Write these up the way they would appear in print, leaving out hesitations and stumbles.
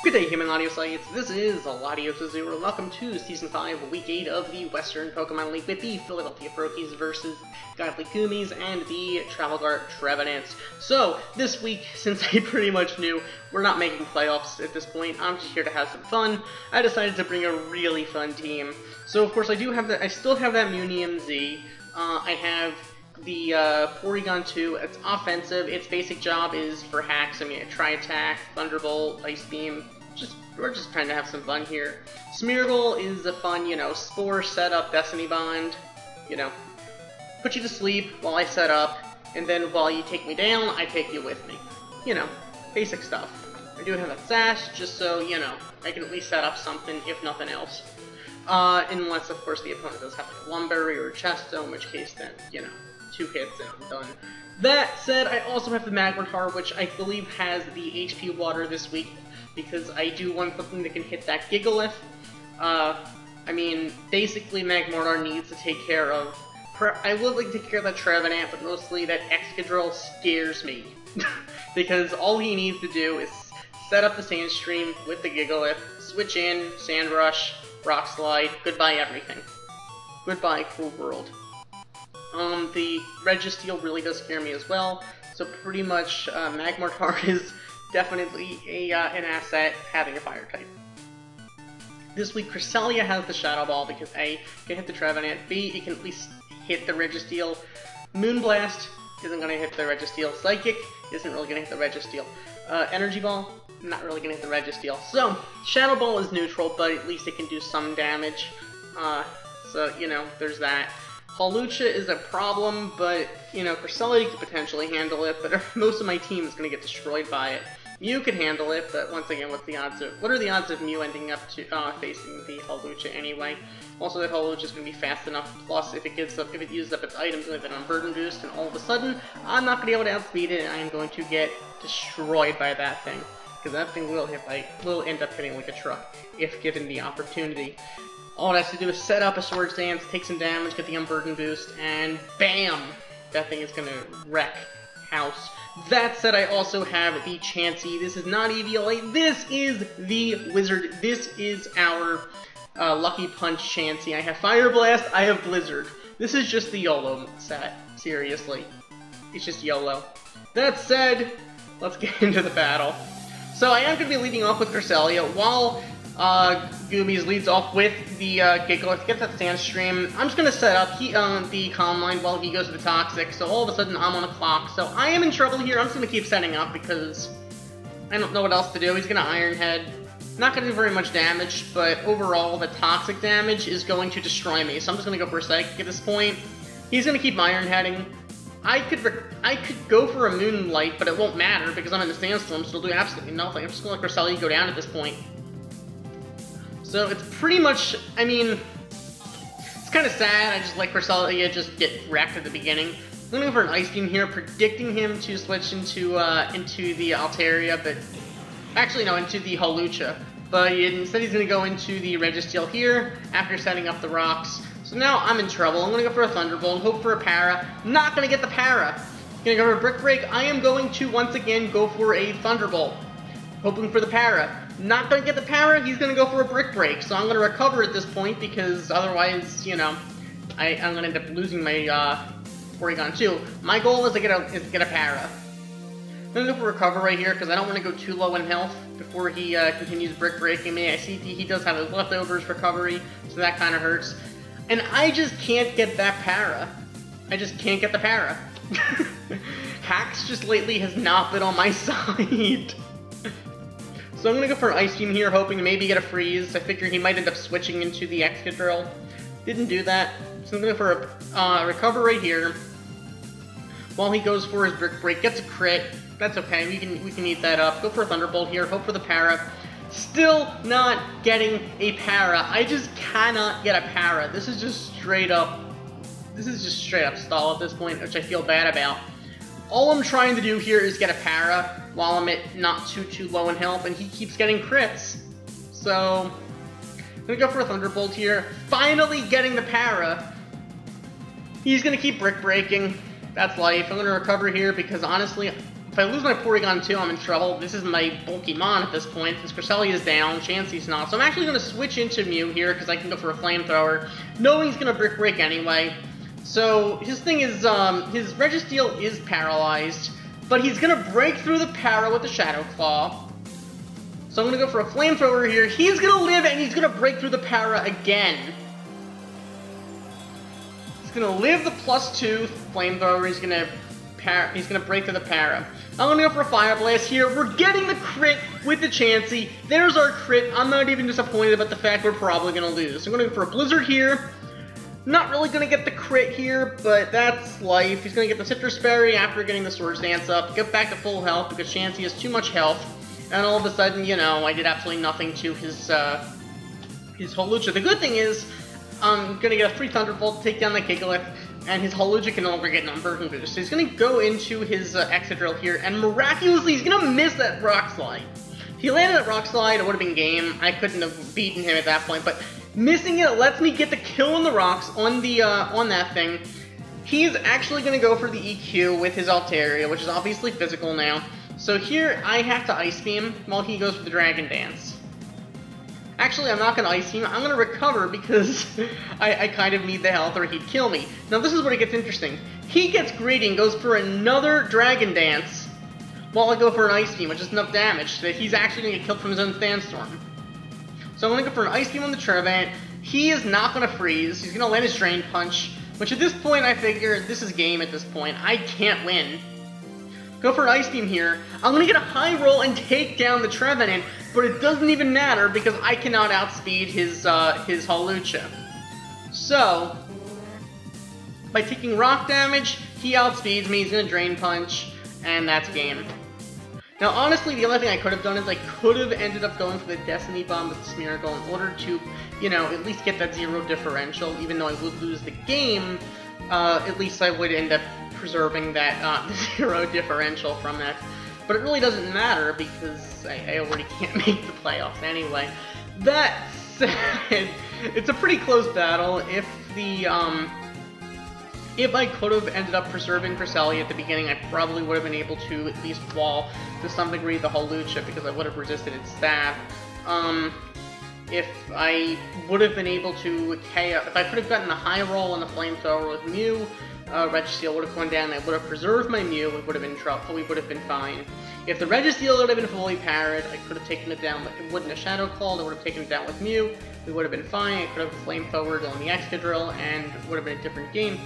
Good day, human LatiosAzurill. This is LatiosAzurill. Welcome to Season 5, Week 8 of the Western Pokemon League with the Philadelphia Froakies versus GodlyGoomies and the Trafalgar Trevenants. So, this week, since I pretty much knew we're not making playoffs at this point, I'm just here to have some fun. I decided to bring a really fun team. So, of course, I still have that Munium Z. I have the Porygon 2, it's offensive. Its basic job is for hacks. I mean, Tri-Attack, Thunderbolt, Ice Beam. We're just trying to have some fun here. Smeargle is a fun, Spore setup, Destiny Bond, put you to sleep while I set up, and then while you take me down, I take you with me. Basic stuff. I do have a Sash, just so, I can at least set up something, if nothing else. Unless, of course, the opponent does have like a Lumberry or a Chesto, in which case then, 2 hits and I'm done. That said, I also have the Magmortar, which I believe has the HP water this week, because I do want something that can hit that Gigalith. I mean, basically Magmortar needs to take care of... I would like to take care of that Trevenant, but mostly that Excadrill scares me. Because all he needs to do is set up the Sandstream with the Gigalith, switch in, Sand Rush, Rock Slide, goodbye everything. Goodbye, cruel world. The Registeel really does scare me as well, so pretty much Magmortar is definitely an asset having a Fire type. This week, Cresselia has the Shadow Ball because A, can hit the Trevenant, B, it can at least hit the Registeel. Moonblast isn't going to hit the Registeel. Psychic isn't really going to hit the Registeel. Energy Ball, not really going to hit the Registeel. So, Shadow Ball is neutral, but at least it can do some damage. So, there's that. Hawlucha is a problem, but, Cresselia could potentially handle it, but most of my team is going to get destroyed by it. Mew could handle it, but once again, what are the odds of Mew ending up to facing the Hawlucha anyway? Also, that Hawlucha is going to be fast enough, plus if it uses up its items with an Unburden Boost, and all of a sudden, I'm not going to be able to outspeed it, and I am going to get destroyed by that thing. Because that thing will end up hitting like a truck, if given the opportunity. All it has to do is set up a Swords Dance, take some damage, get the Unburden Boost, and BAM! That thing is gonna wreck house. That said, I also have the Chansey. This is not EVLA, this is the Wizard. This is our Lucky Punch Chansey. I have Fire Blast, I have Blizzard. This is just the YOLO set, seriously. It's just YOLO. That said, let's get into the battle. So I am going to be leading off with Cresselia, while Goomies leads off with the Gigalith, gets that Sandstream. I'm just going to set up the Calm Line while he goes to the Toxic, so all of a sudden I'm on the clock. So I am in trouble here. I'm just going to keep setting up because I don't know what else to do. He's going to Iron Head. Not going to do very much damage, but overall the Toxic damage is going to destroy me. So I'm just going to go for a Psychic at this point. He's going to keep Iron Heading. I could go for a Moonlight, but it won't matter because I'm in the Sandstorm, so it'll do absolutely nothing. I'm just going to let Cresselia go down at this point. So it's pretty much, I mean, it's kind of sad. I just let Cresselia just get wrecked at the beginning. I'm going to go for an Ice Beam here, predicting him to switch into the Altaria, but actually no, into the Hawlucha. But instead he's going to go into the Registeel here after setting up the rocks. So now I'm in trouble. I'm going to go for a Thunderbolt, hope for a Para. Not going to get the Para. Going to go for a Brick Break. I am going to once again go for a Thunderbolt, hoping for the Para. Not going to get the Para, he's going to go for a Brick Break. So I'm going to recover at this point because otherwise, I'm going to end up losing my Porygon 2. My goal is to get a Para. I'm going to go for Recover right here because I don't want to go too low in health before he continues Brick Breaking me. I see he does have his Leftovers Recovery, so that kind of hurts. And I just can't get that Para. I just can't get the Para. Hacks just lately has not been on my side. So I'm going to go for an Ice Beam here, hoping to maybe get a Freeze. I figure he might end up switching into the Excadrill. Didn't do that. So I'm going to go for a Recover right here. While he goes for his Brick Break, gets a crit. That's okay, we can eat that up. Go for a Thunderbolt here, hope for the Para. Still not getting a Para. I just cannot get a Para. This is just straight up stall at this point, which I feel bad about. All I'm trying to do here is get a Para while I'm at not too low in health, and he keeps getting crits. So I'm gonna go for a Thunderbolt here. Finally getting the Para. He's gonna keep Brick Breaking. That's life. I'm gonna recover here because honestly, If I lose my Porygon too, I'm in trouble. This is my bulky Mon at this point. This Cresselia is down, Chansey's not. So I'm actually going to switch into Mew here, because I can go for a Flamethrower, knowing he's going to Brick Break anyway. So his thing is, his Registeel is paralyzed, but he's going to break through the para with the Shadow Claw. So I'm going to go for a Flamethrower here. He's going to live, and he's going to break through the para again. He's going to live the +2 Flamethrower. He's going to break through the para. I'm going to go for a Fire Blast here. We're getting the crit with the Chansey. There's our crit. I'm not even disappointed about the fact we're probably going to lose. I'm going to go for a Blizzard here. Not really going to get the crit here, but that's life. He's going to get the Citrus Berry after getting the Swords Dance up. Get back to full health because Chansey has too much health. And all of a sudden, you know, I did absolutely nothing to his Holucha. The good thing is, I'm going to get a free Thunderbolt to take down the Gigalith, and his Holucha can no longer get an Unburden Boost. So he's going to go into his Excadrill here, and miraculously, he's going to miss that Rock Slide. If he landed that Rock Slide, it would have been game. I couldn't have beaten him at that point, but missing it lets me get the kill on the rocks on the on that thing. He's actually going to go for the EQ with his Altaria, which is obviously physical now. So here, I have to Ice Beam while he goes for the Dragon Dance. Actually, I'm not going to Ice Beam. I'm going to recover because I kind of need the health or he'd kill me. Now, this is where it gets interesting. He gets greedy and goes for another Dragon Dance while I go for an Ice Beam, which is enough damage that he's actually going to get killed from his own Sandstorm. So I'm going to go for an Ice Beam on the Trevenant. He is not going to freeze. He's going to land his Drain Punch, which at this point I figure this is game at this point. I can't win. Go for an Ice Beam here. I'm going to get a high roll and take down the Trevenant, but it doesn't even matter because I cannot outspeed his Holucha. So, by taking rock damage, he outspeeds me, he's going to Drain Punch, and that's game. Now, honestly, the only thing I could have done is I could have ended up going for the Destiny Bomb with Smeargle in order to, you know, at least get that 0 differential, even though I would lose the game, at least I would end up preserving that 0 differential from that. But it really doesn't matter because I already can't make the playoffs anyway. That said, it's a pretty close battle. If I could have ended up preserving Cresselia at the beginning, I probably would have been able to at least wall, to some degree, the Holucha, because I would have resisted its stab. If I would have been able to if I could have gotten the high roll on the Flamethrower with Mew, Registeel would have gone down, I would have preserved my Mew, we would have been trouble, we would have been fine. If the Registeel would have been fully parried, I could have taken it down, it wouldn't have Shadow Clawed, I would have taken it down with Mew, we would have been fine, I could have Flamethrowered on the Excadrill, and it would have been a different game.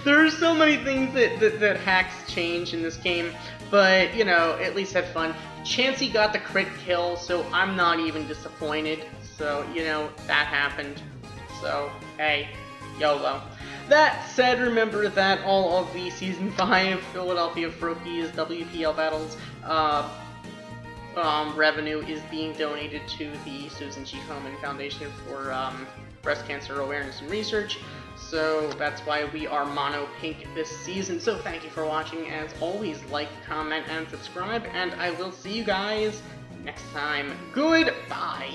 There are so many things that hacks change in this game, but, you know, at least had fun. Chansey got the crit kill, so I'm not even disappointed, so, you know, that happened. So, hey, YOLO. That said, remember that all of the Season 5 Philadelphia Froakies WPL battles revenue is being donated to the Susan G. Komen Foundation for Breast Cancer Awareness and Research. So that's why we are mono pink this season. So thank you for watching. As always, like, comment, and subscribe, and I will see you guys next time. Goodbye!